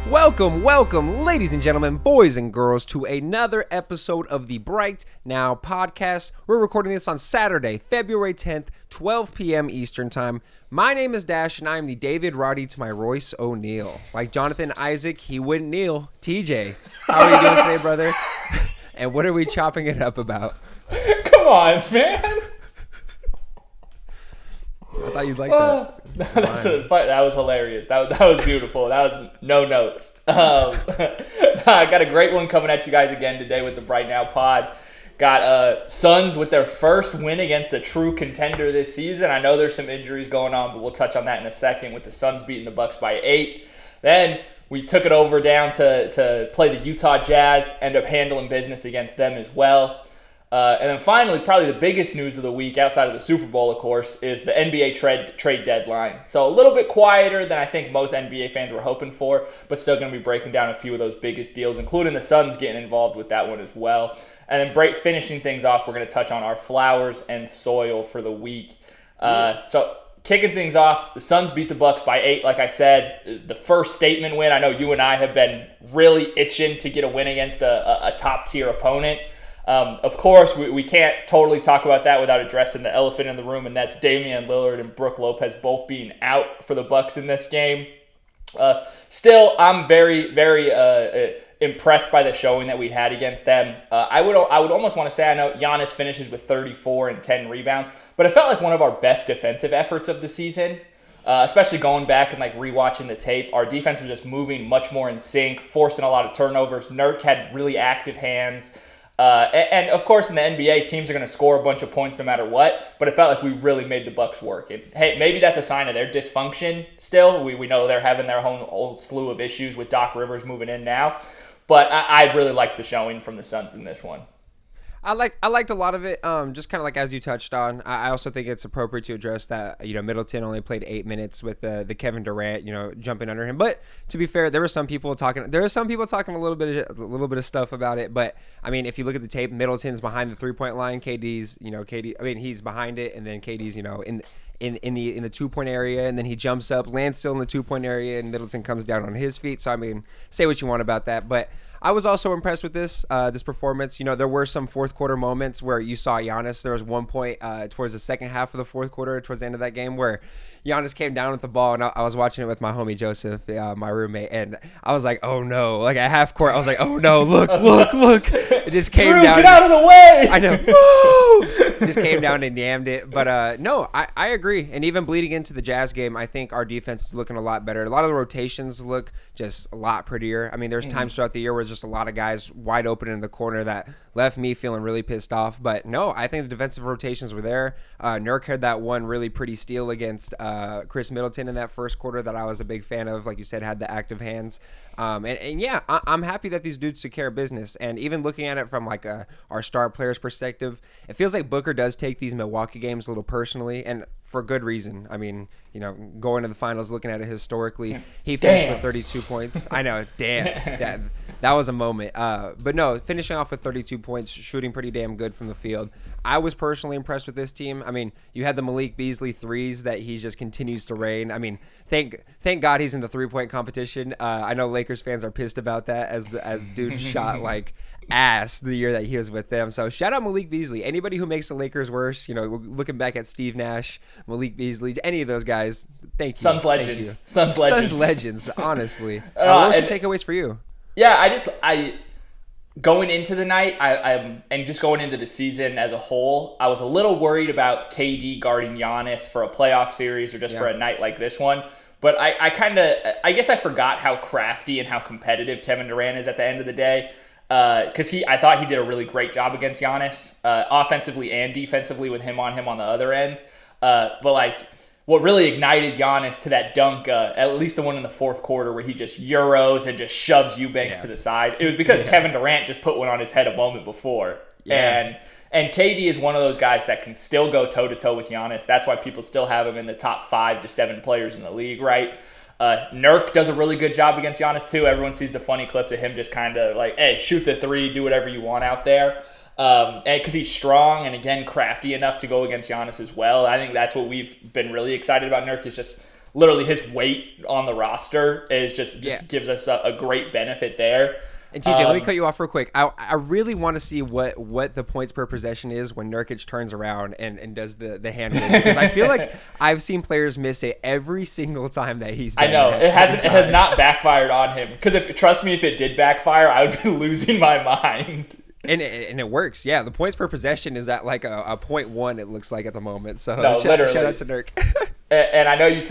Welcome, ladies and gentlemen, boys and girls, to another episode of the Bright Now podcast. We're recording this on Saturday, February 10th, 12 p.m. Eastern Time. My name is Dash, and I am the David Roddy to my Royce O'Neal. Like Jonathan Isaac, he wouldn't kneel. TJ, how are you doing today, brother? And what are we chopping it up about? Come on, man. I thought you'd like that. That was hilarious. That was beautiful. That was no notes. I got a great one coming at you guys again today with the Bright Now pod. Got Suns with their first win against a true contender this season. I know there's some injuries going on, but we'll touch on that in a second with the Suns beating the Bucks by 8. Then we took it over down to play the Utah Jazz, end up handling business against them as well. And then finally, probably the biggest news of the week outside of the Super Bowl, of course, is the NBA trade deadline. So a little bit quieter than I think most NBA fans were hoping for, but still going to be breaking down a few of those biggest deals, including the Suns getting involved with that one as well. And then finishing things off, we're going to touch on our flowers and soil for the week. So kicking things off, the Suns beat the Bucks by 8, like I said. The first statement win. I know you and I have been really itching to get a win against a top-tier opponent. Of course, we can't totally talk about that without addressing the elephant in the room, and that's Damian Lillard and Brook Lopez both being out for the Bucks in this game. Still, I'm very, very impressed by the showing that we had against them. I would almost want to say, I know Giannis finishes with 34 and 10 rebounds, but it felt like one of our best defensive efforts of the season. Especially going back and rewatching the tape, our defense was just moving much more in sync, forcing a lot of turnovers. Nurk had really active hands. And of course, in the NBA, teams are going to score a bunch of points no matter what, but it felt like we really made the Bucks work. And hey, maybe that's a sign of their dysfunction still. We know they're having their own slew of issues with Doc Rivers moving in now, but I really liked the showing from the Suns in this one. I liked a lot of it. Just kind of like as you touched on. I also think it's appropriate to address that. Middleton only played 8 minutes with the Kevin Durant, jumping under him. But to be fair, there were some people talking. There are some people talking a little bit of stuff about it. But I mean, if you look at the tape, Middleton's behind the 3-point line. KD's, KD. I mean, he's behind it, and then KD's, in the 2-point area, and then he jumps up, lands still in the 2-point area, and Middleton comes down on his feet. So I mean, say what you want about that, but I was also impressed with this performance. There were some fourth quarter moments where you saw Giannis. There was one point towards the second half of the fourth quarter, towards the end of that game, where Giannis came down with the ball, and I was watching it with my homie Joseph, my roommate, and I was like, oh no, at half court, I was like, oh no, look. It just came down. Get out of the way! I know. It just came down and yammed it. But no, I agree. And even bleeding into the Jazz game, I think our defense is looking a lot better. A lot of the rotations look just a lot prettier. I mean, there's times throughout the year where there's just a lot of guys wide open in the corner that left me feeling really pissed off. But no, I think the defensive rotations were there. Nurk had that one really pretty steal against Chris Middleton in that first quarter that I was a big fan of. Like you said, had the active hands. And yeah, I'm happy that these dudes took care of business. And even looking at it from our star players perspective, it feels like Booker does take these Milwaukee games a little personally, and for good reason. I mean, going to the finals, looking at it historically, he finished with 32 points. I know, damn, that was a moment. But no, finishing off with 32 points, shooting pretty damn good from the field. I was personally impressed with this team. I mean, you had the Malik Beasley threes that he just continues to rain. I mean, thank God he's in the 3-point competition. I know Lakers fans are pissed about that as dude shot ass the year that he was with them. So shout out Malik Beasley. Anybody who makes the Lakers worse, looking back at Steve Nash, Malik Beasley, any of those guys, thank you. Suns legends. Suns legends, honestly. What were some takeaways for you? Yeah, I going into the night, and just going into the season as a whole, I was a little worried about KD guarding Giannis for a playoff series or just for a night like this one. But I guess I forgot how crafty and how competitive Kevin Durant is at the end of the day. Because I thought he did a really great job against Giannis, offensively and defensively with him on the other end. But what really ignited Giannis to that dunk, at least the one in the fourth quarter where he just euros and just shoves Eubanks to the side, it was because Kevin Durant just put one on his head a moment before. Yeah. And KD is one of those guys that can still go toe-to-toe with Giannis. That's why people still have him in the top 5 to 7 players in the league, right? Nurk does a really good job against Giannis too. Everyone sees the funny clips of him just kind of hey, shoot the 3, do whatever you want out there. Because he's strong and, again, crafty enough to go against Giannis as well. I think that's what we've been really excited about Nurk, is just literally his weight on the roster is just gives us a great benefit there. And TJ, let me cut you off real quick. I really want to see what the points per possession is when Nurkic turns around and does the hand wave, because I feel like I've seen players miss it every single time that he's done. I know it has not backfired on him, because trust me, if it did backfire, I would be losing my mind. And it works. Yeah, the points per possession is at like a 0.1, it looks like, at the moment. So no, shout out to Nurk. And I know you.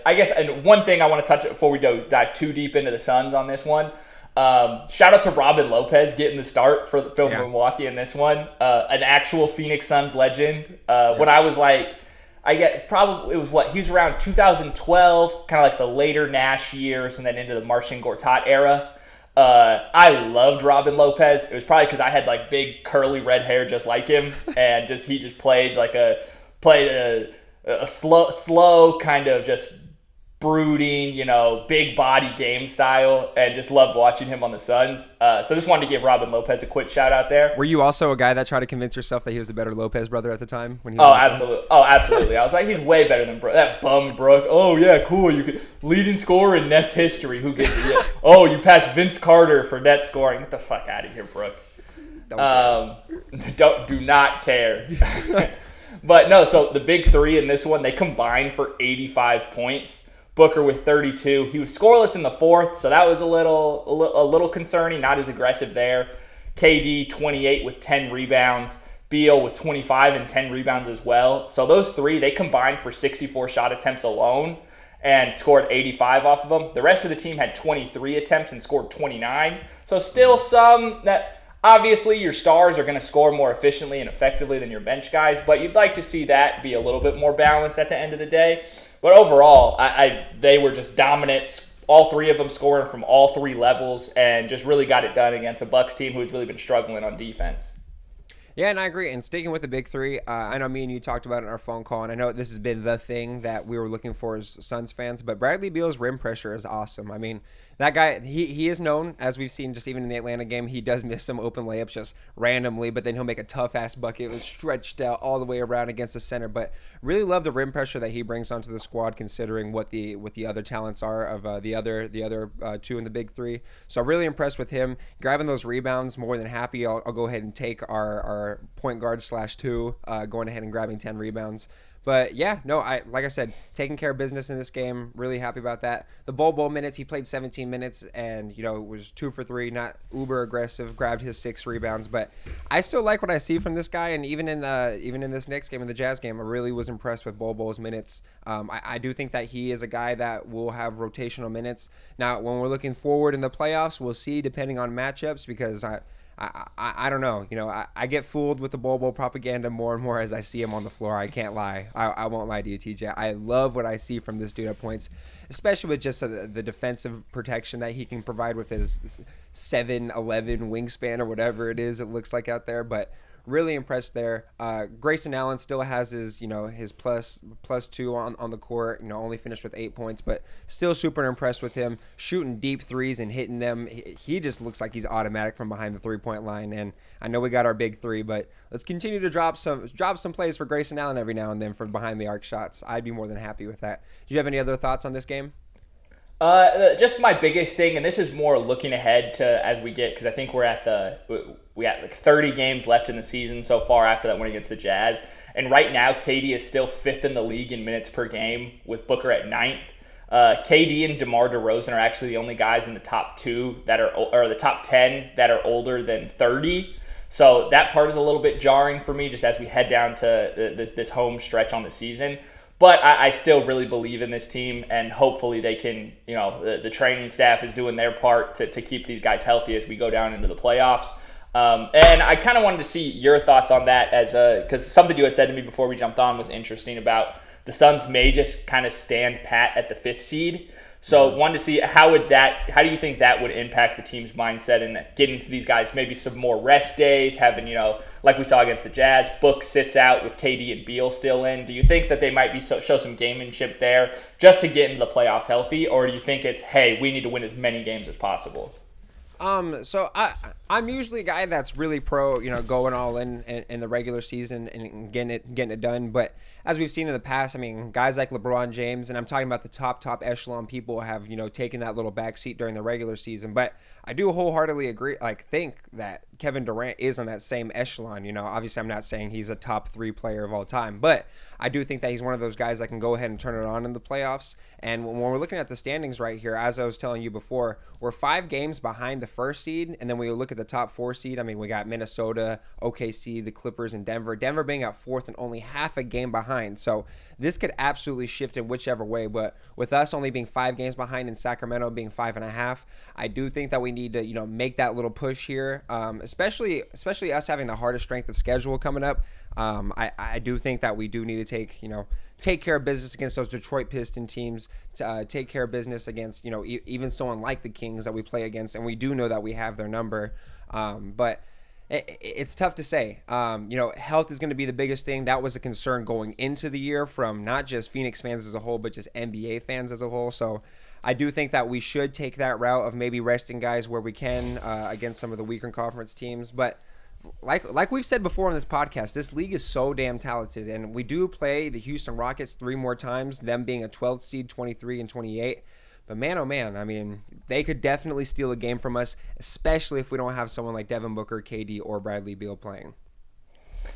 I guess, and one thing I want to touch before we dive too deep into the Suns on this one. Shout out to Robin Lopez getting the start for Milwaukee in this one. An actual Phoenix Suns legend. When I was like, it was he was around 2012, kind of like the later Nash years, and then into the Marcin Gortat era. I loved Robin Lopez. It was probably because I had like big curly red hair just like him, and he just played a slow kind of just brooding, big body game style, and just loved watching him on the Suns. So just wanted to give Robin Lopez a quick shout out there. Were you also a guy that tried to convince yourself that he was a better Lopez brother at the time when he was absolutely. Oh, absolutely. I was like, he's way better than Brooke. That bum Brooke. Oh yeah, cool. You could leading scorer in Nets history. Who gets it? Oh, you passed Vince Carter for net scoring. Get the fuck out of here, Brooke. Do not care. But no, so the big three in this one, they combined for 85 points. Booker with 32. He was scoreless in the fourth, so that was a little concerning, not as aggressive there. KD 28 with 10 rebounds. Beal with 25 and 10 rebounds as well. So those three, they combined for 64 shot attempts alone and scored 85 off of them. The rest of the team had 23 attempts and scored 29. So still some that obviously your stars are going to score more efficiently and effectively than your bench guys, but you'd like to see that be a little bit more balanced at the end of the day. But overall, they were just dominant. All three of them scoring from all three levels, and just really got it done against a Bucks team who's really been struggling on defense. Yeah, and I agree. And sticking with the big three, I know me and you talked about it in our phone call, and I know this has been the thing that we were looking for as Suns fans, but Bradley Beal's rim pressure is awesome. I mean, that guy, he is known, as we've seen just even in the Atlanta game, he does miss some open layups just randomly, but then he'll make a tough-ass bucket. It was stretched out all the way around against the center, but really love the rim pressure that he brings onto the squad, considering what the other talents are of the other two in the big three. So really impressed with him. Grabbing those rebounds, more than happy. I'll go ahead and take our point guard /2, going ahead and grabbing 10 rebounds. But yeah, no, like I said, taking care of business in this game. Really happy about that. The Bol minutes, he played 17 minutes and, was 2 for 3, not uber aggressive, grabbed his 6 rebounds. But I still like what I see from this guy. And even in this next game, in the Jazz game, I really was impressed with Bol's minutes. I do think that he is a guy that will have rotational minutes. Now, when we're looking forward in the playoffs, we'll see depending on matchups, because I don't know. I get fooled with the Bol propaganda more and more as I see him on the floor. I can't lie. I won't lie to you, TJ. I love what I see from this dude at points, especially with just the defensive protection that he can provide with his 7'11" wingspan or whatever it is it looks like out there. But really impressed there. Grayson Allen still has his plus 2 on the court. Only finished with 8 points, but still super impressed with him shooting deep threes and hitting them. He just looks like he's automatic from behind the 3-point line. And I know we got our big three, but let's continue to drop some plays for Grayson Allen every now and then for behind the arc shots. I'd be more than happy with that. Do you have any other thoughts on this game? Just my biggest thing, and this is more looking ahead to as we get, because I think we got like 30 games left in the season so far after that win against the Jazz. And right now, KD is still 5th in the league in minutes per game, with Booker at 9th. KD and DeMar DeRozan are actually the only guys in the top 2 or the top 10 that are older than 30. So that part is a little bit jarring for me, just as we head down to this home stretch on the season. But I still really believe in this team, and hopefully they can, the training staff is doing their part to keep these guys healthy as we go down into the playoffs. And I kind of wanted to see your thoughts on that, because something you had said to me before we jumped on was interesting about the Suns may just kind of stand pat at the 5th seed. So wanted to see how do you think that would impact the team's mindset and getting to these guys maybe some more rest days, having, like we saw against the Jazz, Book sits out with KD and Beal still in. Do you think that they might show some gamemanship there just to get into the playoffs healthy, or do you think it's, hey, we need to win as many games as possible? So I'm usually a guy that's really pro, going all in the regular season and getting it done. But as we've seen in the past, I mean, guys like LeBron James, and I'm talking about the top echelon people, have taken that little back seat during the regular season. But I do wholeheartedly agree. Think that Kevin Durant is on that same echelon. Obviously I'm not saying he's a top 3 player of all time, but I do think that he's one of those guys that can go ahead and turn it on in the playoffs. And when we're looking at the standings right here, as I was telling you before, we're 5 games behind the first seed. And then when you look at the top 4 seed, I mean, we got Minnesota, OKC, the Clippers, and Denver. Denver being at 4th and only half a game behind. So this could absolutely shift in whichever way. But with us only being 5 games behind and Sacramento being 5.5, I do think that we need to, make that little push here, especially us having the hardest strength of schedule coming up. I do think that we do need to take care of business against those Detroit Piston teams, take care of business against, even someone like the Kings that we play against, and we do know that we have their number. But it's tough to say. Health is going to be the biggest thing. That was a concern going into the year from not just Phoenix fans as a whole, but just NBA fans as a whole. So I do think that we should take that route of maybe resting guys where we can against some of the weaker conference teams. But like we've said before on this podcast, this league is so damn talented, and we do play the Houston Rockets 3 more times, them being a 12th seed, 23 and 28. But man, oh man, I mean, they could definitely steal a game from us, especially if we don't have someone like Devin Booker, KD, or Bradley Beal playing.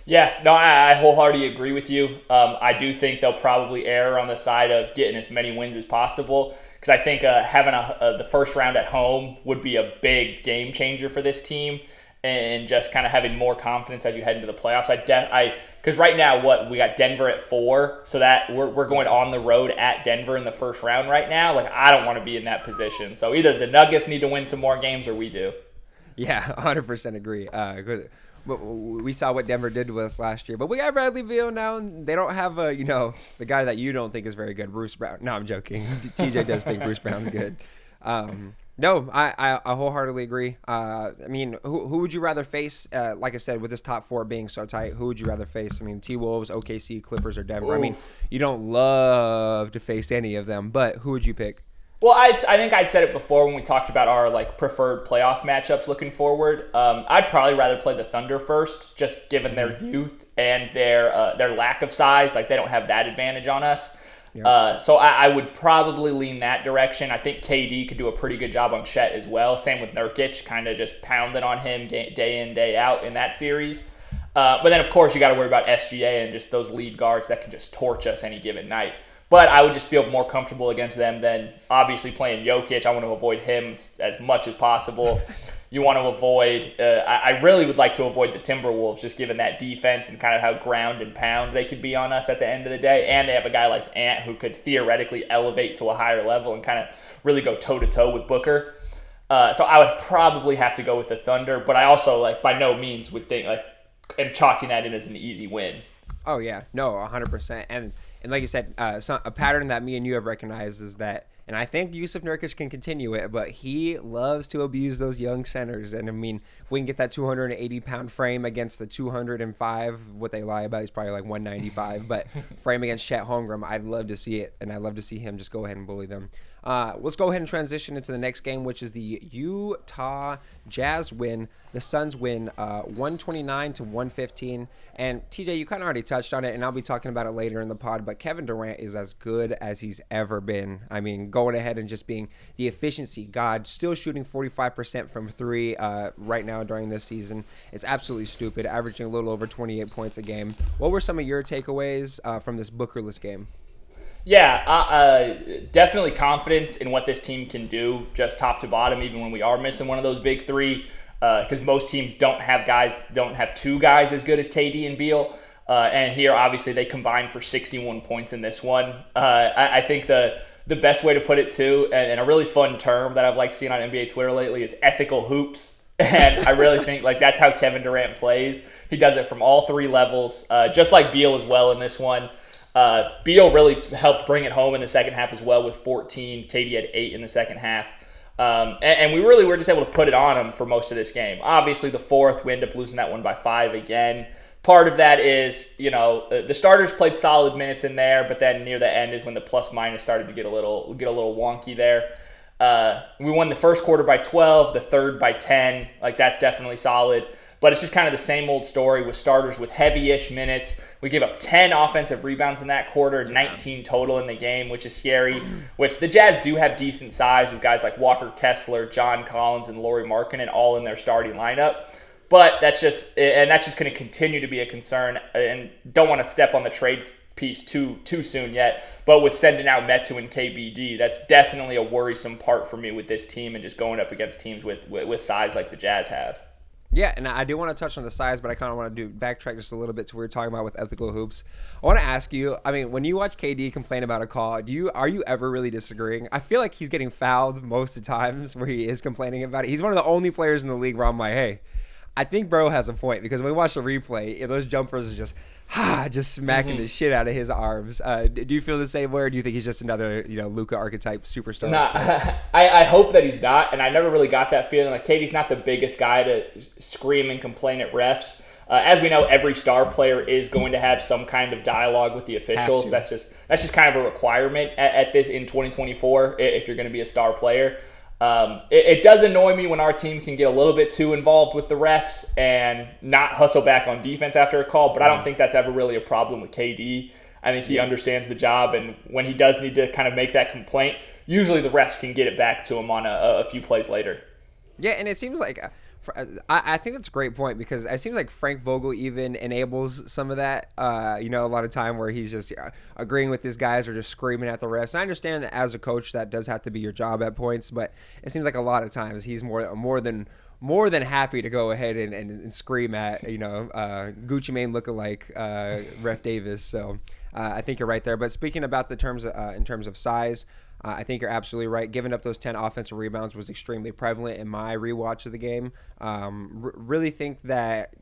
Yeah, no, I wholeheartedly agree with you. I do think they'll probably err on the side of getting as many wins as possible, because I think having the first round at home would be a big game changer for this team, and just kind of having more confidence as you head into the playoffs. Because right now, we got Denver at 4, so that we're going on the road at Denver in the first round right now. I don't want to be in that position. So either the Nuggets need to win some more games, or we do. Yeah, 100% agree. We saw what Denver did to us last year, but we got Bradley Beal now, and they don't have the guy that you don't think is very good, Bruce Brown. No, I'm joking. TJ does think Bruce Brown's good. No, I wholeheartedly agree. I mean, who would you rather face? Like I said, with this top 4 being so tight, who would you rather face? I mean, T-Wolves, OKC, Clippers, or Denver. Oof. I mean, you don't love to face any of them, but who would you pick? Well, I think I'd said it before when we talked about our preferred playoff matchups looking forward. I'd probably rather play the Thunder first, just given their youth and their lack of size. They don't have that advantage on us. Yeah. So I would probably lean that direction. I think KD could do a pretty good job on Chet as well. Same with Nurkic, kind of just pounding on him day in, day out in that series. But then, of course, you got to worry about SGA and just those lead guards that can just torch us any given night. But I would just feel more comfortable against them than obviously playing Jokic. I want to avoid him as much as possible. You want to avoid I really would like to avoid the Timberwolves, just given that defense and kind of how ground and pound they could be on us at the end of the day. And they have a guy like Ant who could theoretically elevate to a higher level and kind of really go toe-to-toe with Booker. So I would probably have to go with the Thunder. But I also, by no means would think, am chalking that in as an easy win. Oh, yeah. No, 100%. And like you said, a pattern that me and you have recognized is that, and I think Yusuf Nurkic can continue it, but he loves to abuse those young centers. And I mean, if we can get that 280-pound frame against the 205, what they lie about is probably 195, but frame against Chet Holmgren, I'd love to see it, and I'd love to see him just go ahead and bully them. Let's go ahead and transition into the next game, which is the Utah Jazz win. The Suns win 129-115. And TJ, you kind of already touched on it, and I'll be talking about it later in the pod, but Kevin Durant is as good as he's ever been. I mean, going ahead and just being the efficiency god, still shooting 45% from 3 right now during this season. It's absolutely stupid, averaging a little over 28 points a game. What were some of your takeaways from this Bookerless game? Yeah, definitely confidence in what this team can do, just top to bottom, even when we are missing one of those big 3. Because most teams don't have 2 guys as good as KD and Beal. And here, obviously, they combined for 61 points in this one. I think the best way to put it, too, and a really fun term that I've liked seeing on NBA Twitter lately is ethical hoops. And I really think that's how Kevin Durant plays. He does it from all 3 levels, just like Beal as well in this one. Beal really helped bring it home in the second half as well with 14. KD had 8 in the second half. And we really were just able to put it on him for most of this game. Obviously, the fourth, we end up losing that one by 5 again. Part of that is, the starters played solid minutes in there, but then near the end is when the plus-minus started to get a little wonky there. We won the first quarter by 12, the third by 10. Like, that's definitely solid. But it's just kind of the same old story with starters with heavy-ish minutes. We gave up 10 offensive rebounds in that quarter, 19 total in the game, which is scary, which the Jazz do have decent size with guys like Walker Kessler, John Collins, and Lauri Markkanen all in their starting lineup. But that's just going to continue to be a concern, and don't want to step on the trade piece too soon yet. But with sending out Metu and KBD, that's definitely a worrisome part for me with this team and just going up against teams with size like the Jazz have. Yeah, and I do want to touch on the size, but I kind of want to backtrack just a little bit to what we were talking about with ethical hoops. I want to ask you, I mean, when you watch KD complain about a call, are you ever really disagreeing? I feel like he's getting fouled most of the times where he is complaining about it. He's one of the only players in the league where I'm like, hey, I think bro has a point, because when we watch the replay, those jumpers are just smacking the shit out of his arms. Do you feel the same way, or do you think he's just another Luka archetype superstar? Nah, I hope that he's not, and I never really got that feeling. Like, KD's not the biggest guy to scream and complain at refs. As we know, every star player is going to have some kind of dialogue with the officials. That's just kind of a requirement at this in 2024 if you're going to be a star player. It does annoy me when our team can get a little bit too involved with the refs and not hustle back on defense after a call, but I don't think that's ever really a problem with KD. I think he understands the job, and when he does need to kind of make that complaint, usually the refs can get it back to him on a few plays later. Yeah, and it seems like I think that's a great point, because it seems like Frank Vogel even enables some of that, a lot of time where he's just agreeing with these guys or just screaming at the refs. And I understand that as a coach that does have to be your job at points, but it seems like a lot of times he's more than happy to go ahead and scream at, Gucci Mane lookalike Ref Davis. So I think you're right there. But speaking about in terms of size, I think you're absolutely right. Giving up those 10 offensive rebounds was extremely prevalent in my rewatch of the game. Really think that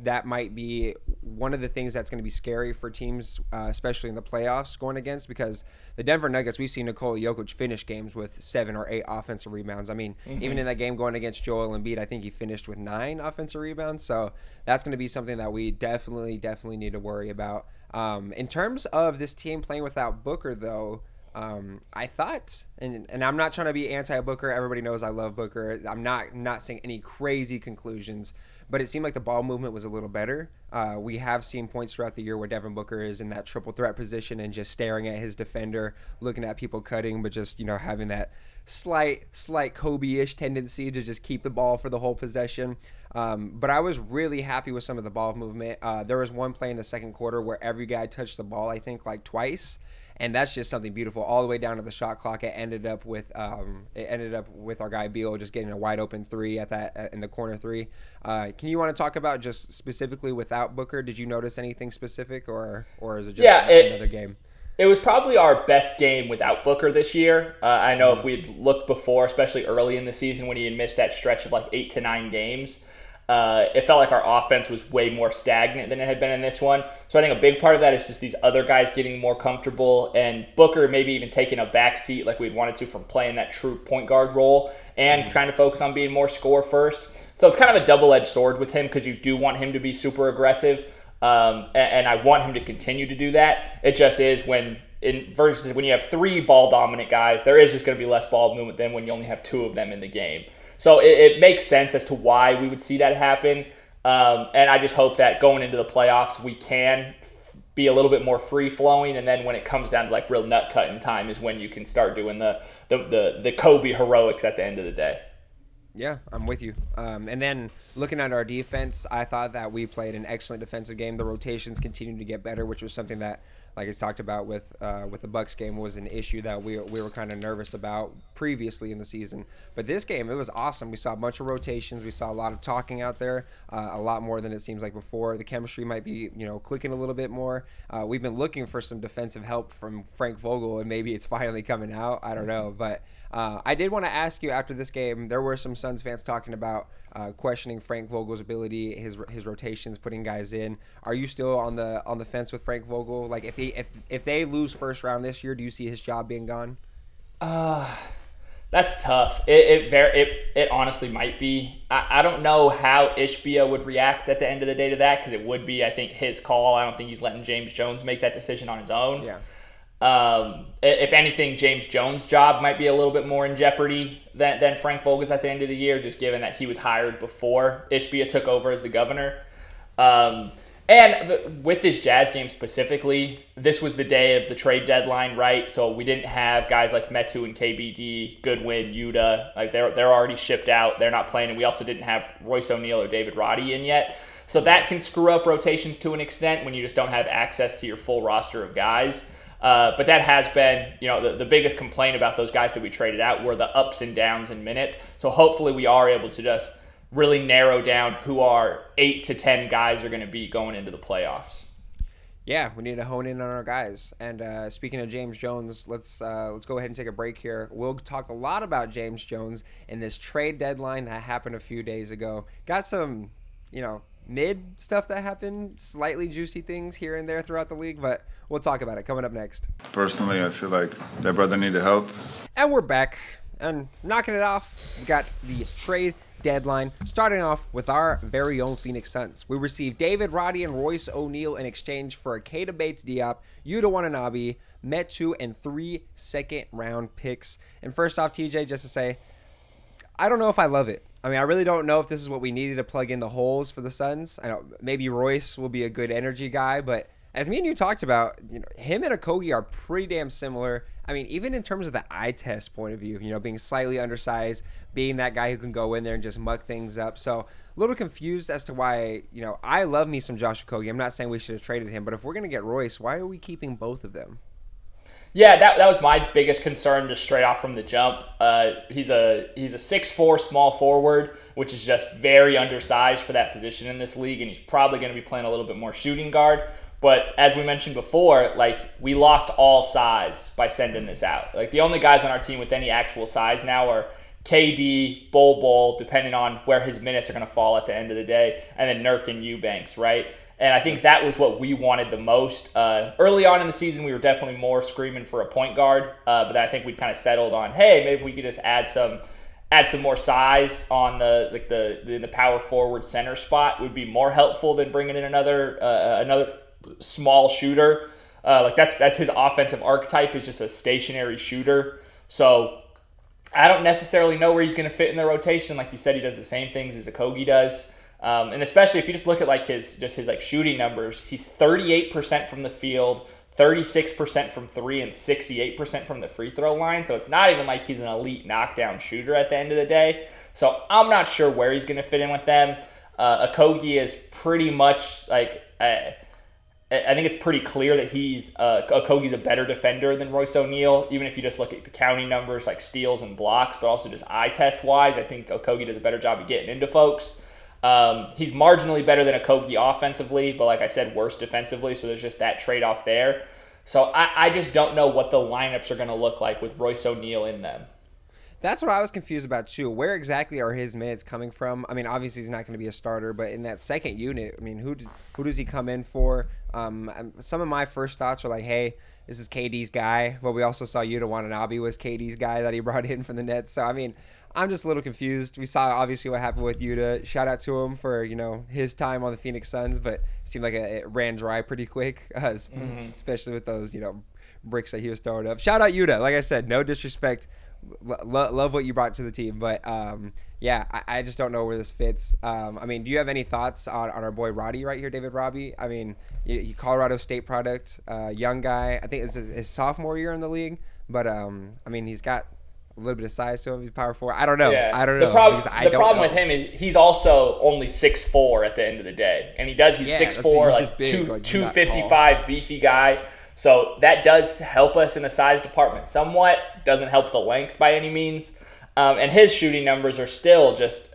that might be one of the things that's going to be scary for teams, especially in the playoffs going against, because the Denver Nuggets, we've seen Nikola Jokic finish games with 7 or 8 offensive rebounds. I mean, even in that game going against Joel Embiid, I think he finished with 9 offensive rebounds. So that's going to be something that we definitely need to worry about. In terms of this team playing without Booker, though, I thought, and I'm not trying to be anti-Booker. Everybody knows I love Booker. I'm not saying any crazy conclusions, but it seemed like the ball movement was a little better. We have seen points throughout the year where Devin Booker is in that triple threat position and just staring at his defender, looking at people cutting, but just having that slight Kobe-ish tendency to just keep the ball for the whole possession. But I was really happy with some of the ball movement. There was one play in the second quarter where every guy touched the ball, I think, like twice. And that's just something beautiful, all the way down to the shot clock. It ended up with our guy Beal just getting a wide open 3 in the corner 3. Can you want to talk about just specifically without Booker? Did you notice anything specific, or is it just another game? It was probably our best game without Booker this year. I know if we had looked before, especially early in the season when he had missed that stretch of like 8 to 9 games, it felt like our offense was way more stagnant than it had been in this one. So I think a big part of that is just these other guys getting more comfortable, and Booker maybe even taking a back seat like we'd wanted to from playing that true point guard role and trying to focus on being more score first. So it's kind of a double-edged sword with him, because you do want him to be super aggressive, and I want him to continue to do that. It just is versus when you have 3 ball-dominant guys, there is just going to be less ball movement than when you only have 2 of them in the game. So it makes sense as to why we would see that happen. And I just hope that going into the playoffs, we can be a little bit more free-flowing. And then when it comes down to like real nut-cutting time is when you can start doing the Kobe heroics at the end of the day. Yeah, I'm with you. And then looking at our defense, I thought that we played an excellent defensive game. The rotations continued to get better, which was something that, like I talked about with the Bucks game, was an issue that we were kind of nervous about previously in the season. But this game, it was awesome. We saw a bunch of rotations. We saw a lot of talking out there, a lot more than it seems like before. The chemistry might be, clicking a little bit more. We've been looking for some defensive help from Frank Vogel, and maybe it's finally coming out. I don't know, but I did want to ask you after this game. There were some Suns fans talking about questioning Frank Vogel's ability, his rotations, putting guys in. Are you still on the fence with Frank Vogel? Like, if they lose first round this year, do you see his job being gone? That's tough. It honestly might be. I don't know how Ishbia would react at the end of the day to that, because it would be, I think, his call. I don't think he's letting James Jones make that decision on his own. Yeah. If anything, James Jones' job might be a little bit more in jeopardy than Frank Vogel's at the end of the year, just given that he was hired before Ishbia took over as the governor. And with this Jazz game specifically, this was the day of the trade deadline, right? So we didn't have guys like Metu and KBD, Goodwin, Yuta. Like they're already shipped out. They're not playing. And we also didn't have Royce O'Neal or David Roddy in yet. So that can screw up rotations to an extent when you just don't have access to your full roster of guys. But that has been, the biggest complaint about those guys that we traded out were the ups and downs in minutes. So hopefully we are able to just really narrow down who our 8 to 10 guys are going to be going into the playoffs. Yeah, we need to hone in on our guys. And speaking of James Jones, let's go ahead and take a break here. We'll talk a lot about James Jones and this trade deadline that happened a few days ago. Got some, mid stuff that happened, slightly juicy things here and there throughout the league, but we'll talk about it coming up next. Personally, I feel like that brother needed help. And we're back and knocking it off. We got the trade deadline, starting off with our very own Phoenix Suns. We received David Roddy and Royce O'Neal in exchange for Keita Bates-Diop, Yuta Watanabe, Metu, and 3 second-round picks. And first off, TJ, just to say, I don't know if I love it. I mean, I really don't know if this is what we needed to plug in the holes for the Suns. I know maybe Royce will be a good energy guy, but as me and you talked about, him and Okogie are pretty damn similar. I mean, even in terms of the eye test point of view, being slightly undersized, being that guy who can go in there and just muck things up. So a little confused as to why, I love me some Josh Okogie. I'm not saying we should have traded him, but if we're going to get Royce, why are we keeping both of them? Yeah, that was my biggest concern just straight off from the jump. He's a 6'4" small forward, which is just very undersized for that position in this league, and he's probably going to be playing a little bit more shooting guard. But as we mentioned before, we lost all size by sending this out. The only guys on our team with any actual size now are KD, Bol, depending on where his minutes are going to fall at the end of the day, and then Nurk and Eubanks, right? And I think that was what we wanted the most. Early on in the season, we were definitely more screaming for a point guard, but I think we'd kind of settled on, hey, maybe if we could just add some more size on the power forward center spot would be more helpful than bringing in another small shooter. That's his offensive archetype, is just a stationary shooter. So I don't necessarily know where he's going to fit in the rotation. Like you said, he does the same things as Okogie does. And especially if you just look at his shooting numbers, he's 38% from the field, 36% from 3, and 68% from the free throw line. So it's not even like he's an elite knockdown shooter at the end of the day. So I'm not sure where he's going to fit in with them. Okogie is pretty much I think it's pretty clear that Okogie's a better defender than Royce O'Neal, even if you just look at the counting numbers like steals and blocks, but also just eye test wise. I think Okogie does a better job of getting into folks. He's marginally better than Okogie offensively, but like I said, worse defensively, so there's just that trade-off there. So I just don't know what the lineups are going to look like with Royce O'Neal in them. That's what I was confused about too. Where exactly are his minutes coming from? I mean, obviously he's not going to be a starter, but in that second unit, I mean, who does he come in for? Some of my first thoughts were like, hey, this is KD's guy, but we also saw Yuta Watanabe was KD's guy that he brought in from the Nets. So, I mean, I'm just a little confused. We saw obviously what happened with Yuta. Shout out to him for, his time on the Phoenix Suns, but it seemed like it ran dry pretty quick, especially with those, bricks that he was throwing up. Shout out Yuta. Like I said, no disrespect. Love what you brought to the team, but I just don't know where this fits. I mean, do you have any thoughts on our boy Roddy right here, David Roddy? I mean, he Colorado State product, young guy. I think it's his sophomore year in the league, but I mean, he's got a little bit of size to him. He's power forward. I don't know. Yeah. I don't know. The problem with him is he's also only 6'4" at the end of the day, and he's 6'4", big, 255 beefy guy. So that does help us in the size department somewhat. Doesn't help the length by any means. And his shooting numbers are still just,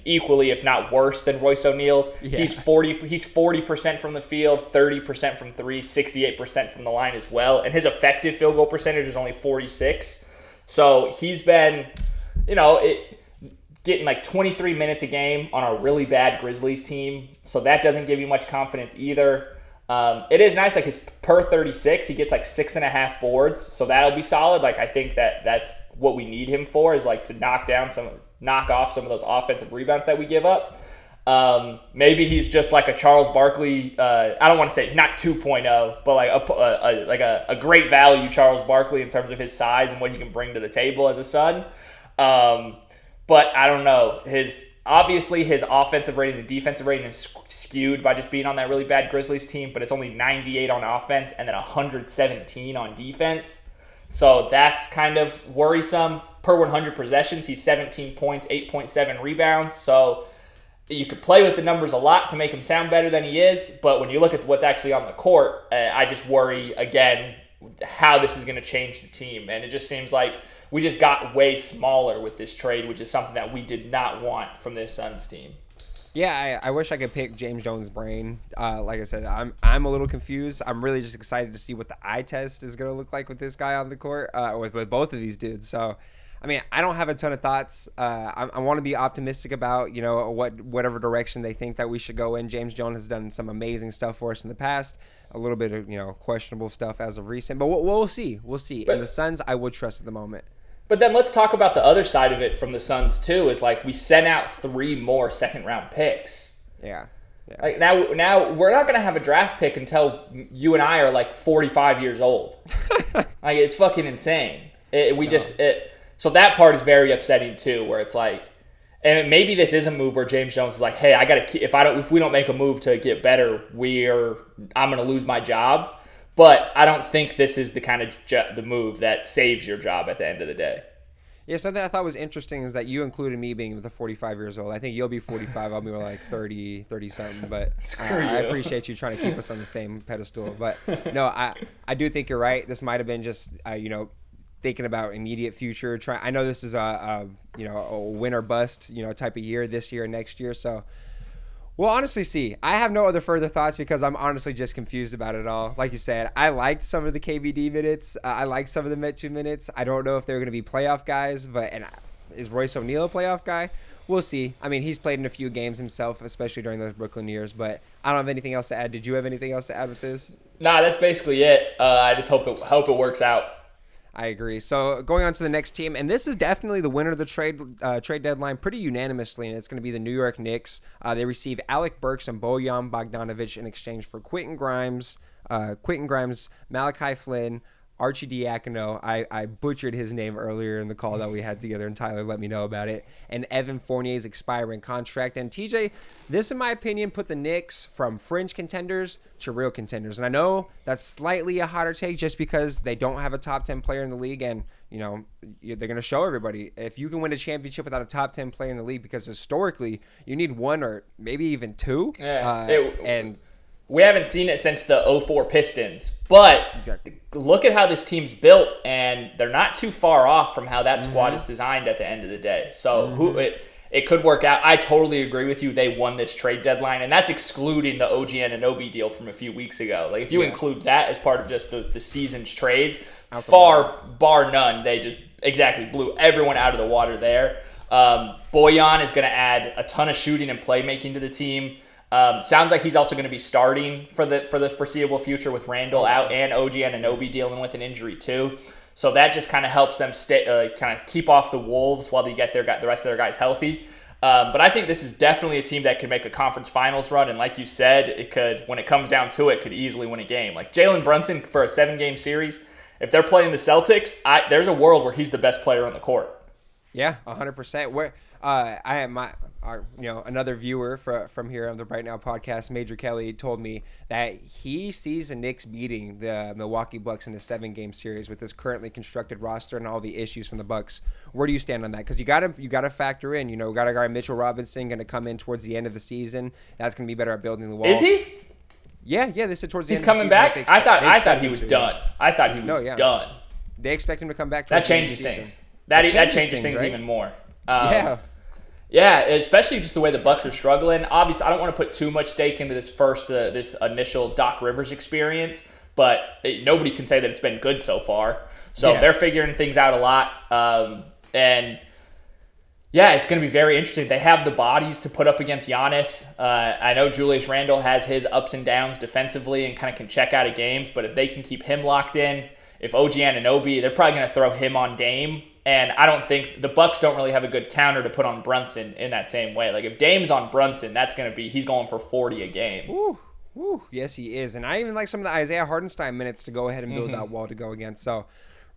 equally, if not worse than Royce O'Neal's. Yeah. He's 40% from the field, 30% from 3, 68% from the line as well. And his effective field goal percentage is only 46. So he's been, getting 23 minutes a game on a really bad Grizzlies team. So that doesn't give you much confidence either. It is nice, his per 36, he gets 6.5 boards, so that'll be solid. I think that's what we need him for, is to knock off some of those offensive rebounds that we give up. Maybe he's just like a Charles Barkley. I don't want to say not 2.0, but like a great value Charles Barkley in terms of his size and what he can bring to the table as a Sun. But I don't know. Obviously his offensive rating and defensive rating is skewed by just being on that really bad Grizzlies team, but it's only 98 on offense and then 117 on defense. So that's kind of worrisome. Per 100 possessions, he's 17 points, 8.7 rebounds. So you could play with the numbers a lot to make him sound better than he is, but when you look at what's actually on the court, I just worry, again, how this is going to change the team. And it just seems like we just got way smaller with this trade, which is something that we did not want from this Suns team. Yeah, I wish I could pick James Jones' brain. Like I said, I'm a little confused. I'm really just excited to see what the eye test is going to look like with this guy on the court, with both of these dudes. So, I mean, I don't have a ton of thoughts. I want to be optimistic about, whatever direction they think that we should go in. James Jones has done some amazing stuff for us in the past. A little bit of, questionable stuff as of recent. But we'll see. We'll see. And the Suns, I would trust at the moment. But then let's talk about the other side of it from the Suns, too, is like we sent out 3 more second-round picks. Yeah. Like now we're not going to have a draft pick until you and I are like 45 years old. Like, it's fucking insane. So that part is very upsetting too, where it's like, and maybe this is a move where James Jones is like, hey, I got to if we don't make a move to get better, I'm going to lose my job. But I don't think this is the kind of the move that saves your job at the end of the day. Yeah, something I thought was interesting is that you included me being the 45 years old. I think you'll be 45. I'll be like 30 something. But I appreciate you trying to keep us on the same pedestal. But no, I do think you're right. This might have been just thinking about immediate future. I know this is a win or bust type of year this year and next year. So we'll honestly see. I have no other further thoughts because I'm honestly just confused about it all. Like you said, I liked some of the KBD minutes. I liked some of the Metu minutes. I don't know if they're going to be playoff guys, and is Royce O'Neal a playoff guy? We'll see. I mean, he's played in a few games himself, especially during those Brooklyn years, but I don't have anything else to add. Did you have anything else to add with this? Nah, that's basically it. I just hope it works out. I agree. So going on to the next team, and this is definitely the winner of the trade deadline pretty unanimously, and it's going to be the New York Knicks. They receive Alec Burks and Bojan Bogdanovic in exchange for Quentin Grimes, Malachi Flynn, Archie Diacono. I butchered his name earlier in the call that we had together, and Tyler let me know about it. And Evan Fournier's expiring contract. And TJ, this, in my opinion, put the Knicks from fringe contenders to real contenders. And I know that's slightly a hotter take just because they don't have a top 10 player in the league. And, they're going to show everybody if you can win a championship without a top 10 player in the league, because historically you need 1 or maybe even 2. Yeah, we haven't seen it since the 04 Pistons, but exactly. Look at how this team's built, and they're not too far off from how that squad is designed at the end of the day. So it could work out. I totally agree with you. They won this trade deadline, and that's excluding the OG Anunoby deal from a few weeks ago. Like, if you include that as part of just the season's trades, bar none, they just blew everyone out of the water there. Bojan is going to add a ton of shooting and playmaking to the team. Sounds like he's also going to be starting for the foreseeable future with Randall out and OG Anunoby dealing with an injury too. So that just kind of helps them kind of keep off the Wolves while they get the rest of their guys healthy. But I think this is definitely a team that could make a conference finals run. And like you said, it could, when it comes down to it, could easily win a game. Like Jalen Brunson for a 7-game series, if they're playing the Celtics, there's a world where he's the best player on the court. Yeah, 100%. Where I am another viewer from here on the Right Now podcast, Major Kelly, told me that he sees the Knicks beating the Milwaukee Bucks in a 7-game series with this currently constructed roster and all the issues from the Bucks. Where do you stand on that? Because you got to factor in, got a guy Mitchell Robinson going to come in towards the end of the season. That's going to be better at building the wall. Is he? Yeah. This is towards the He's end of the season. coming back. I thought he was done. I thought he was done. They expect him to come back. That changes things. That changes things right? Even more. Yeah, especially just the way the Bucks are struggling. Obviously, I don't want to put too much stake into this initial Doc Rivers experience, but nobody can say that it's been good so far. So they're figuring things out a lot. And yeah, it's going to be very interesting. They have the bodies to put up against Giannis. I know Julius Randle has his ups and downs defensively and kind of can check out of games, but if they can keep him locked in, if OG Anunoby, they're probably going to throw him on Dame and I don't think the Bucks don't really have a good counter to put on Brunson in that same way. Like if Dame's on Brunson, he's going for 40 a game. Ooh, yes, he is. And I even like some of the Isaiah Hardenstein minutes to go ahead and build that wall to go against. So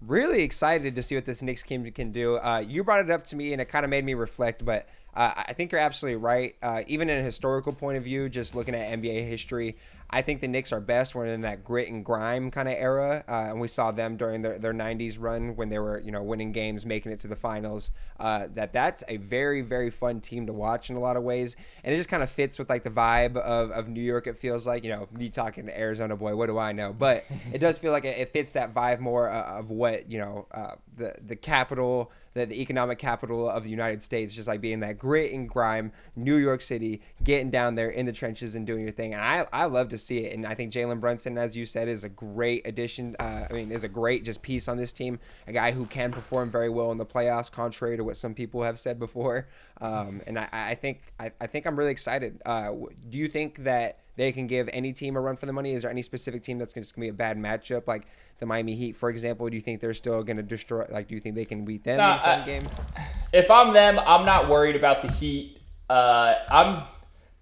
really excited to see what this Knicks team can do. You brought it up to me, and it kind of made me reflect, but I think you're absolutely right. Even in a historical point of view, just looking at NBA history, I think the Knicks are best when in that grit and grime kind of era. And we saw them during their 90s run when they were, winning games, making it to the finals. That's a very, very fun team to watch in a lot of ways. And it just kind of fits with like the vibe of New York, it feels like. Me talking to Arizona boy, what do I know? But it does feel like it fits that vibe more of what, the capital, the economic capital of the United States, just like being that grit and grime, New York City, getting down there in the trenches and doing your thing. And I love to see it. And I think Jalen Brunson, as you said, is a great addition. Is a great just piece on this team. A guy who can perform very well in the playoffs, contrary to what some people have said before. And I think I'm really excited. Do you think that they can give any team a run for the money? Is there any specific team that's just going to be a bad matchup? Like the Miami Heat, for example, do you think they're still going to destroy? Like, do you think they can beat them in some game? If I'm them, I'm not worried about the Heat.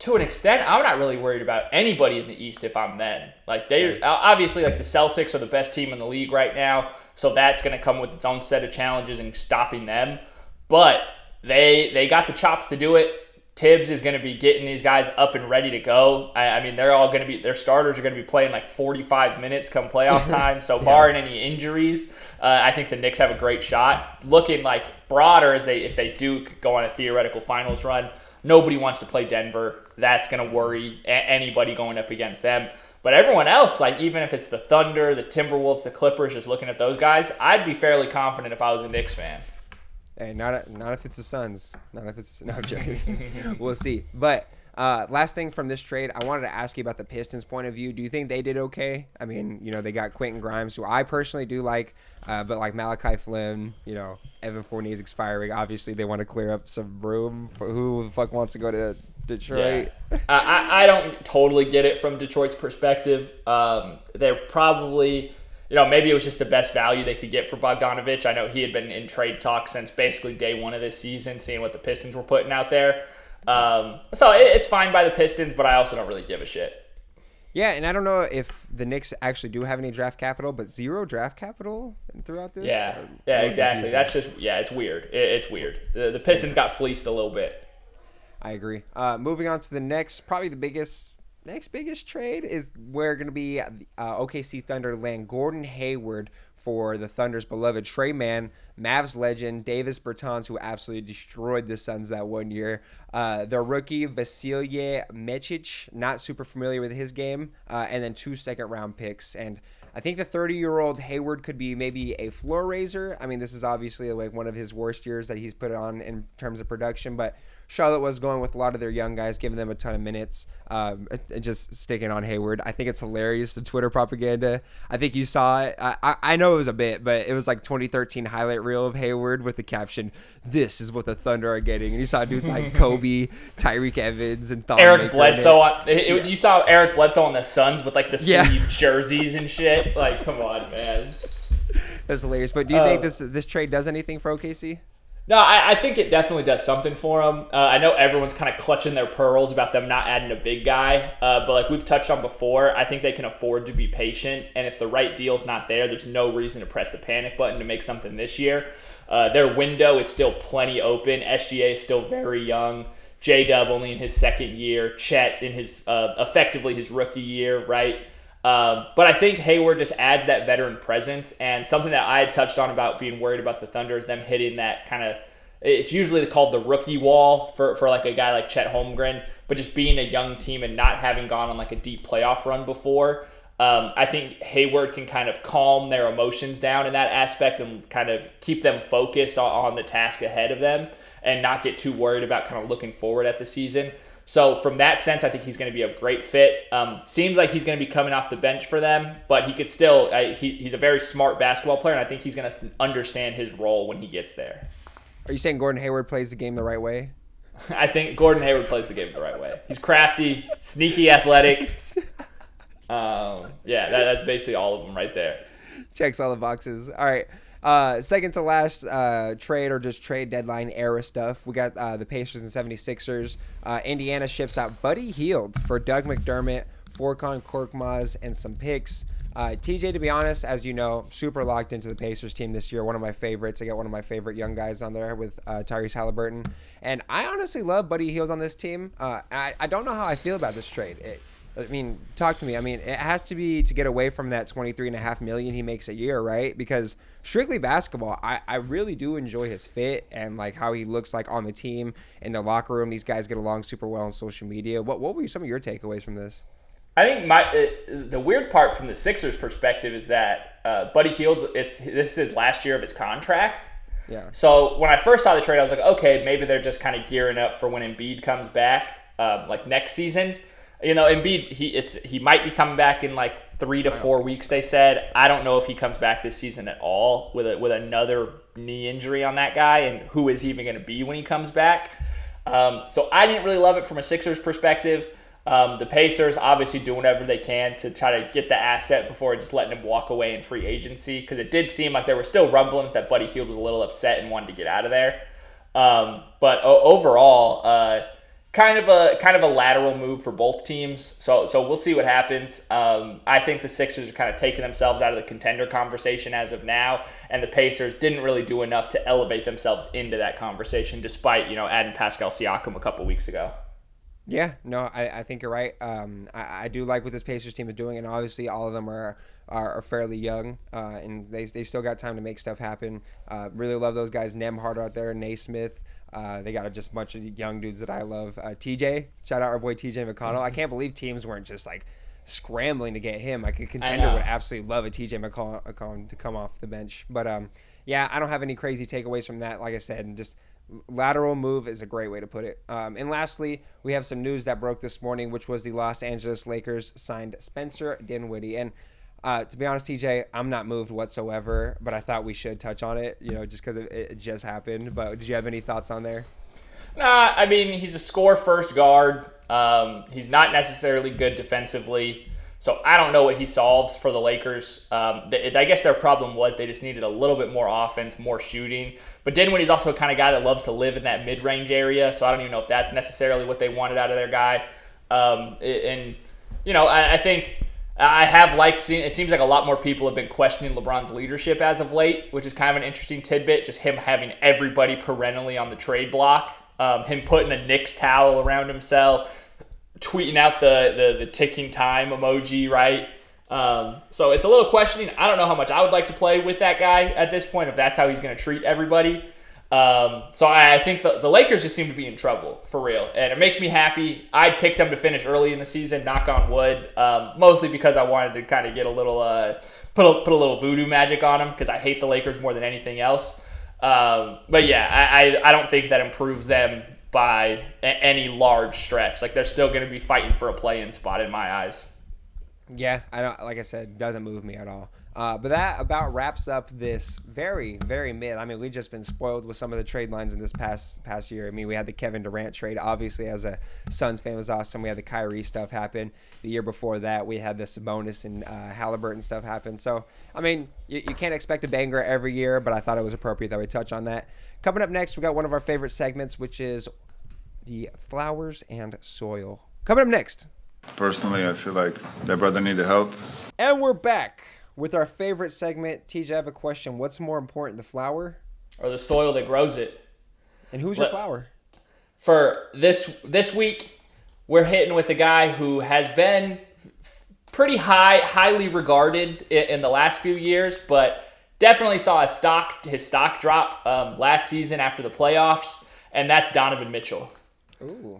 To an extent, I'm not really worried about anybody in the East if I'm them. Like obviously, like the Celtics are the best team in the league right now, so that's going to come with its own set of challenges and stopping them. But they got the chops to do it. Tibbs is going to be getting these guys up and ready to go. They're all going to be, their starters are going to be playing like 45 minutes come playoff time. So barring any injuries, I think the Knicks have a great shot. Looking like broader if they do go on a theoretical finals run, nobody wants to play Denver. That's going to worry anybody going up against them. But everyone else, like even if it's the Thunder, the Timberwolves, the Clippers, just looking at those guys, I'd be fairly confident if I was a Knicks fan. Hey, not if it's the Suns. Not if it's no joke. We'll see. But last thing from this trade, I wanted to ask you about the Pistons' point of view. Do you think they did okay? They got Quentin Grimes, who I personally do like, but like Malachi Flynn, Evan Fournier is expiring. Obviously, they want to clear up some room for who the fuck wants to go to Detroit. Yeah. I don't totally get it from Detroit's perspective. They're probably. Maybe it was just the best value they could get for Bogdanovich. I know he had been in trade talk since basically day one of this season, seeing what the Pistons were putting out there. So it's fine by the Pistons, but I also don't really give a shit. Yeah, and I don't know if the Knicks actually do have any draft capital, but zero draft capital throughout this? Yeah, exactly. That's just, it's weird. It's weird. The Pistons got fleeced a little bit. I agree. Moving on to the next biggest trade is we're going to be OKC Thunder land Gordon Hayward for the Thunder's beloved Trey Mann, Mavs legend Davis Bertans, who absolutely destroyed the Suns that one year. Their rookie Vasilije Mecic, not super familiar with his game, and then 2 second-round picks. And I think the 30-year-old Hayward could be maybe a floor raiser. This is obviously like one of his worst years that he's put on in terms of production, but Charlotte was going with a lot of their young guys, giving them a ton of minutes, and just sticking on Hayward. I think it's hilarious, the Twitter propaganda. I think you saw it. I know it was a bit, but it was like 2013 highlight reel of Hayward with the caption, "This is what the Thunder are getting." And you saw dudes like Kobe, Tyreek Evans, and Eric Bledsoe. You saw Eric Bledsoe on the Suns with like the sleeve jerseys and shit. Like, come on, man. That's hilarious. But do you think this trade does anything for OKC? No, I think it definitely does something for them. I know everyone's kind of clutching their pearls about them not adding a big guy, but like we've touched on before, I think they can afford to be patient, and if the right deal's not there, there's no reason to press the panic button to make something this year. Their window is still plenty open. SGA is still very young. J-Dub only in his second year. Chet in his effectively his rookie year, right? But I think Hayward just adds that veteran presence, and something that I had touched on about being worried about the Thunder is them hitting that kind of, it's usually called the rookie wall for like a guy like Chet Holmgren, but just being a young team and not having gone on like a deep playoff run before. I think Hayward can kind of calm their emotions down in that aspect and kind of keep them focused on the task ahead of them and not get too worried about kind of looking forward at the season. So from that sense, I think he's going to be a great fit. Seems like he's going to be coming off the bench for them, but he could still, he's a very smart basketball player, and I think he's going to understand his role when he gets there. Are you saying Gordon Hayward plays the game the right way? I think Gordon Hayward plays the game the right way. He's crafty, sneaky athletic. That's basically all of them right there. Checks all the boxes. All right. Second to last trade or just trade deadline era stuff. We got the Pacers and 76ers. Indiana ships out Buddy Hield for Doug McDermott, Furkan Korkmaz, and some picks. TJ, to be honest, as you know, super locked into the Pacers team this year. One of my favorites. I got one of my favorite young guys on there with Tyrese Halliburton. And I honestly love Buddy Hield on this team. I don't know how I feel about this trade. Talk to me. It has to be to get away from that $23.5 million he makes a year, right? Because strictly basketball, I really do enjoy his fit and like how he looks like on the team in the locker room. These guys get along super well on social media. What were some of your takeaways from this? I think the weird part from the Sixers' perspective is that Buddy Hield, this is his last year of his contract. Yeah. So when I first saw the trade, I was like, okay, maybe they're just kind of gearing up for when Embiid comes back, like next season. You know, Embiid, he might be coming back in like 3 to 4 weeks. They said. I don't know if he comes back this season at all with another knee injury on that guy, and who is he even going to be when he comes back? So I didn't really love it from a Sixers perspective. The Pacers obviously do whatever they can to try to get the asset before just letting him walk away in free agency, because it did seem like there were still rumblings that Buddy Hield was a little upset and wanted to get out of there. But overall, kind of a lateral move for both teams. So we'll see what happens. I think the Sixers are kind of taking themselves out of the contender conversation as of now, and the Pacers didn't really do enough to elevate themselves into that conversation, despite adding Pascal Siakam a couple weeks ago. Yeah, no, I think you're right. I do like what this Pacers team is doing, and obviously all of them are fairly young, and they still got time to make stuff happen. Really love those guys, Nembhard out there, Naismith. They got just a bunch of young dudes that I love. TJ, shout out our boy TJ McConnell. I can't believe teams weren't just like scrambling to get him. Like a contender would absolutely love a TJ McConnell to come off the bench. But yeah, I don't have any crazy takeaways from that. Like I said, and just lateral move is a great way to put it. And lastly, we have some news that broke this morning, which was the Los Angeles Lakers signed Spencer Dinwiddie. And to be honest, TJ, I'm not moved whatsoever, but I thought we should touch on it, just because it just happened. But did you have any thoughts on there? Nah, I mean, he's a score-first guard. He's not necessarily good defensively. So I don't know what he solves for the Lakers. I guess their problem was they just needed a little bit more offense, more shooting. But Dinwiddie's also a kind of guy that loves to live in that mid-range area, so I don't even know if that's necessarily what they wanted out of their guy. I think I have liked seeing. It seems like a lot more people have been questioning LeBron's leadership as of late, which is kind of an interesting tidbit. Just him having everybody perennially on the trade block, him putting a Knicks towel around himself, tweeting out the ticking time emoji, right? So it's a little questioning. I don't know how much I would like to play with that guy at this point, if that's how he's going to treat everybody. So I think the Lakers just seem to be in trouble, for real. And it makes me happy. I picked them to finish early in the season, knock on wood, mostly because I wanted to kind of get a little, put a little voodoo magic on them, because I hate the Lakers more than anything else. But yeah, I don't think that improves them by any large stretch. Like, they're still going to be fighting for a play-in spot in my eyes. Yeah, I don't. Like I said, doesn't move me at all. But that about wraps up this very, very mid. I mean, we've just been spoiled with some of the trade lines in this past year. I mean, we had the Kevin Durant trade. Obviously, as a Suns fan, was awesome. We had the Kyrie stuff happen. The year before that, we had the Sabonis and Halliburton stuff happen. So, I mean, you can't expect a banger every year, but I thought it was appropriate that we touch on that. Coming up next, we got one of our favorite segments, which is the flowers and soil. Coming up next. Personally, I feel like that brother needed help. And we're back with our favorite segment. TJ, I have a question. What's more important, the flower or the soil that grows it? And who's your flower? For this week, we're hitting with a guy who has been pretty highly regarded in the last few years, but definitely saw his stock drop last season after the playoffs, and that's Donovan Mitchell. Ooh.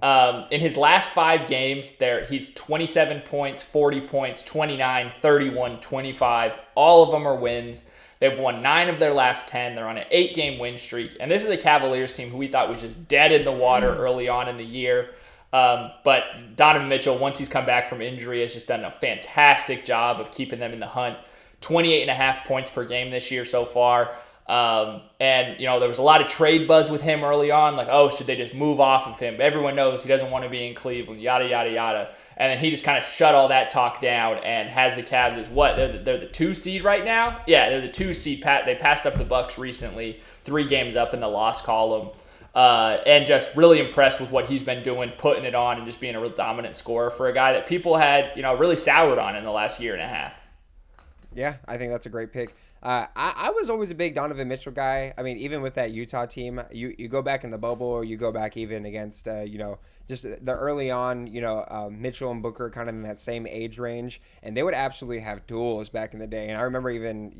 In his last 5 games, he's 27 points, 40 points, 29, 31, 25. All of them are wins. They've won 9 of their last 10. They're on an 8-game win streak. And this is a Cavaliers team who we thought was just dead in the water early on in the year. But Donovan Mitchell, once he's come back from injury, has just done a fantastic job of keeping them in the hunt. 28.5 points per game this year so far. And, there was a lot of trade buzz with him early on, like, oh, should they just move off of him? Everyone knows he doesn't want to be in Cleveland, yada, yada, yada. And then he just kind of shut all that talk down and has the Cavs as what? They're the 2 seed right now? Yeah, they're the 2 seed. They passed up the Bucks recently, 3 games up in the loss column. And just really impressed with what he's been doing, putting it on, and just being a real dominant scorer for a guy that people had, really soured on in the last year and a half. Yeah, I think that's a great pick. I was always a big Donovan Mitchell guy. I mean, even with that Utah team, you go back in the bubble, or you go back even against, just the early on, Mitchell and Booker kind of in that same age range, and they would absolutely have duels back in the day. And I remember even,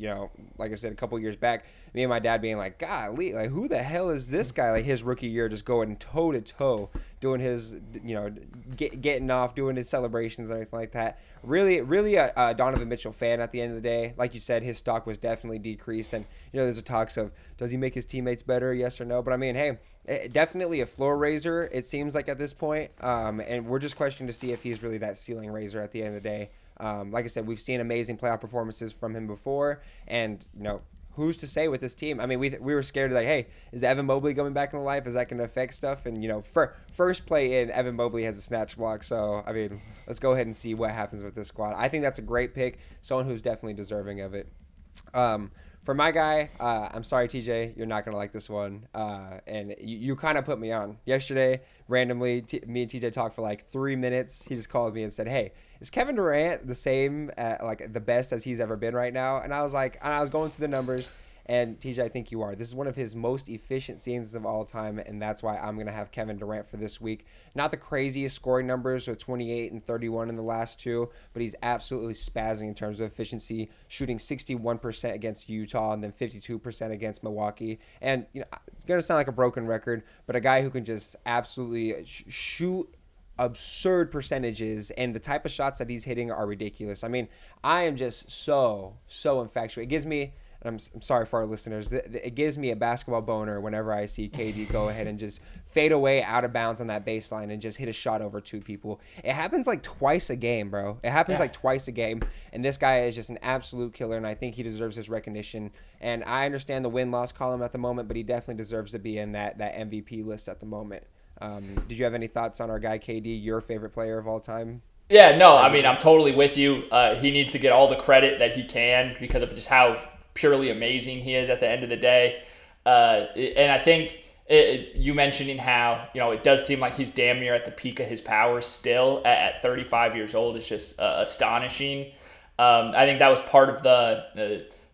like I said, a couple years back, me and my dad being like, golly, like, who the hell is this guy? Like, his rookie year, just going toe to toe, doing his, getting off, doing his celebrations and everything like that. Really a Donovan Mitchell fan at the end of the day. Like you said, his stock was definitely decreased. And, there's a talks of, does he make his teammates better? Yes or no? But I mean, hey, definitely a floor raiser, it seems like at this point. And we're just questioning to see if he's really that ceiling raiser at the end of the day. Like I said, we've seen amazing playoff performances from him before. And, who's to say with this team? I mean, we were scared, like, hey, is Evan Mobley coming back into life? Is that going to affect stuff? And, first play in, Evan Mobley has a snatch block. So, I mean, let's go ahead and see what happens with this squad. I think that's a great pick, someone who's definitely deserving of it. For my guy, I'm sorry, TJ, you're not going to like this one. And you kind of put me on. Yesterday, randomly, me and TJ talked for like 3 minutes. He just called me and said, hey, is Kevin Durant the same, like the best as he's ever been right now? And I was like, I was going through the numbers. And TJ, I think you are. This is one of his most efficient seasons of all time, and that's why I'm going to have Kevin Durant for this week. Not the craziest scoring numbers with 28 and 31 in the last 2, but he's absolutely spazzing in terms of efficiency, shooting 61% against Utah and then 52% against Milwaukee. And it's going to sound like a broken record, but a guy who can just absolutely shoot absurd percentages, and the type of shots that he's hitting are ridiculous. I mean, I am just so infatuated. It gives me, and I'm sorry for our listeners, it gives me a basketball boner whenever I see KD go ahead and just fade away out of bounds on that baseline and just hit a shot over 2 people. It happens like twice a game, bro. It happens like twice a game, and this guy is just an absolute killer, and I think he deserves his recognition. And I understand the win-loss column at the moment, but he definitely deserves to be in that MVP list at the moment. Did you have any thoughts on our guy KD, your favorite player of all time? Yeah, no, I mean, I'm totally with you. He needs to get all the credit that he can because of just how purely amazing he is at the end of the day. And I think you mentioning how, it does seem like he's damn near at the peak of his powers still at 35 years old is just astonishing. I think that was part of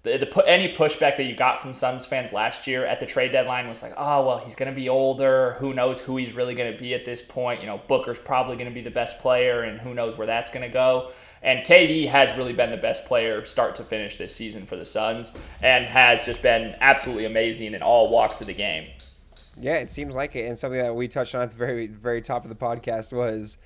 any pushback that you got from Suns fans last year at the trade deadline was like, oh, well, he's going to be older. Who knows who he's really going to be at this point? Booker's probably going to be the best player, and who knows where that's going to go. And KD has really been the best player start to finish this season for the Suns and has just been absolutely amazing in all walks of the game. Yeah, it seems like it. And something that we touched on at the very, very top of the podcast was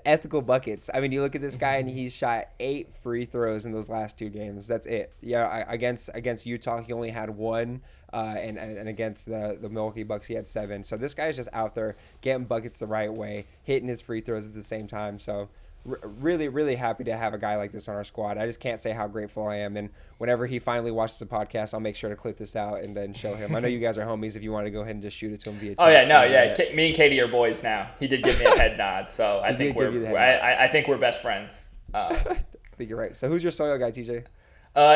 ethical buckets. I mean, you look at this guy and he's shot 8 free throws in those last 2 games. That's it. Yeah, against Utah, he only had 1, and against the Milwaukee Bucks, he had 7. So this guy's just out there getting buckets the right way, hitting his free throws at the same time. So really, really happy to have a guy like this on our squad. I just can't say how grateful I am. And whenever he finally watches the podcast, I'll make sure to clip this out and then show him. I know you guys are homies. If you want to go ahead and just shoot it to him via text. Oh yeah, no, yeah. Me and Katie are boys now. He did give me a head nod, so I think we're best friends. I think you're right. So who's your soil guy, TJ?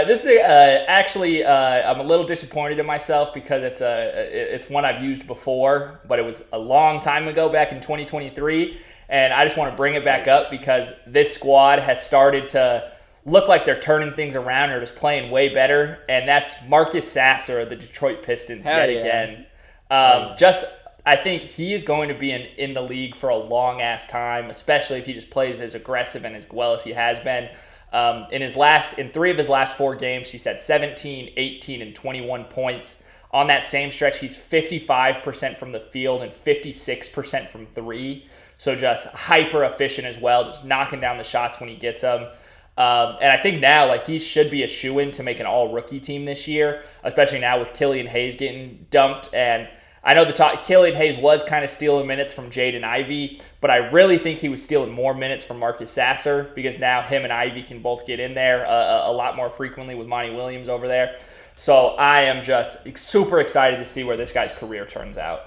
This is actually I'm a little disappointed in myself because it's one I've used before, but it was a long time ago, back in 2023. And I just want to bring it back up because this squad has started to look like they're turning things around or just playing way better. And that's Marcus Sasser of the Detroit Pistons again. I think he is going to be in the league for a long-ass time, especially if he just plays as aggressive and as well as he has been. In 3 of his last 4 games, he's had 17, 18, and 21 points. On that same stretch, he's 55% from the field and 56% from 3. So just hyper efficient as well, just knocking down the shots when he gets them. And I think now he should be a shoo-in to make an all-rookie team this year, especially now with Killian Hayes getting dumped. And I know Killian Hayes was kind of stealing minutes from Jaden Ivey, but I really think he was stealing more minutes from Marcus Sasser because now him and Ivey can both get in there a lot more frequently with Monty Williams over there. So I am just super excited to see where this guy's career turns out.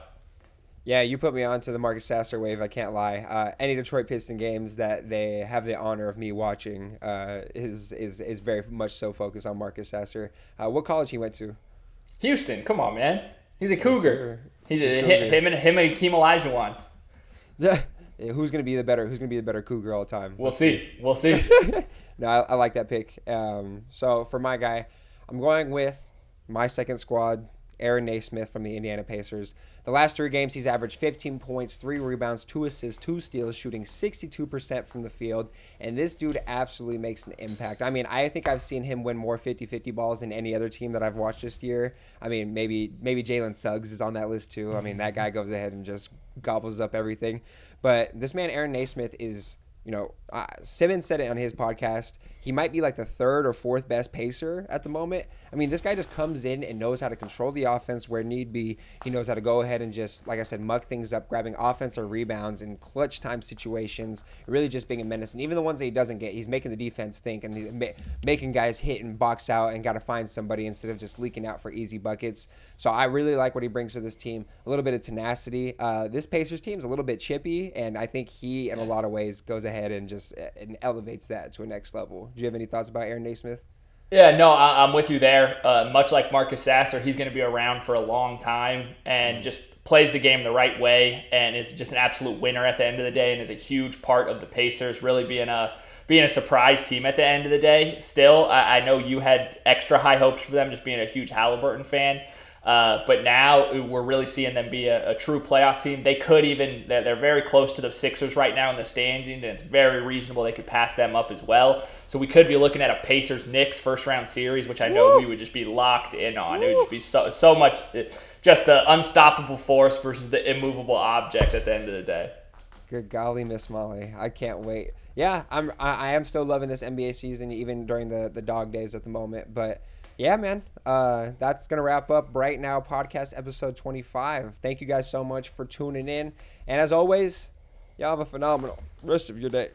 Yeah, you put me on to the Marcus Sasser wave. I can't lie. Any Detroit Piston games that they have the honor of me watching is very much so focused on Marcus Sasser. What college he went to? Houston, come on, man. He's a Cougar. He's He's a a, Cougar. him and Hakeem Olajuwon. Who's gonna be the better Cougar all time? We'll see. No, I like that pick. So for my guy, I'm going with my second squad, Aaron Naismith from the Indiana Pacers. The last 3 games, he's averaged 15 points, 3 rebounds, 2 assists, 2 steals, shooting 62% from the field. And this dude absolutely makes an impact. I mean, I think I've seen him win more 50-50 balls than any other team that I've watched this year. I mean, maybe Jalen Suggs is on that list too. I mean, that guy goes ahead and just gobbles up everything. But this man, Aaron Naismith, is, Simmons said it on his podcast. He might be like the 3rd or 4th best pacer at the moment. I mean, this guy just comes in and knows how to control the offense where need be. He knows how to go ahead and just, like I said, muck things up, grabbing offense or rebounds in clutch time situations, really just being a menace. And even the ones that he doesn't get, he's making the defense think and he's making guys hit and box out and got to find somebody instead of just leaking out for easy buckets. So I really like what he brings to this team. A little bit of tenacity. This Pacers team is a little bit chippy, and I think he, in a lot of ways, goes ahead and just elevates that to a next level. Do you have any thoughts about Aaron Naismith? Yeah, no, I'm with you there. Much like Marcus Sasser, he's going to be around for a long time and just plays the game the right way and is just an absolute winner at the end of the day and is a huge part of the Pacers really being a surprise team at the end of the day. Still, I know you had extra high hopes for them just being a huge Halliburton fan. But now we're really seeing them be a true playoff team. They could even, they're very close to the Sixers right now in the standings, and it's very reasonable they could pass them up as well. So we could be looking at a Pacers-Knicks first-round series, which I know we would just be locked in on. It would just be so much, just the unstoppable force versus the immovable object at the end of the day. Good golly, Miss Molly. I can't wait. Yeah, I am still loving this NBA season, even during the dog days at the moment. But yeah, man, that's going to wrap up Right Now Podcast episode 25. Thank you guys so much for tuning in. And as always, y'all have a phenomenal rest of your day.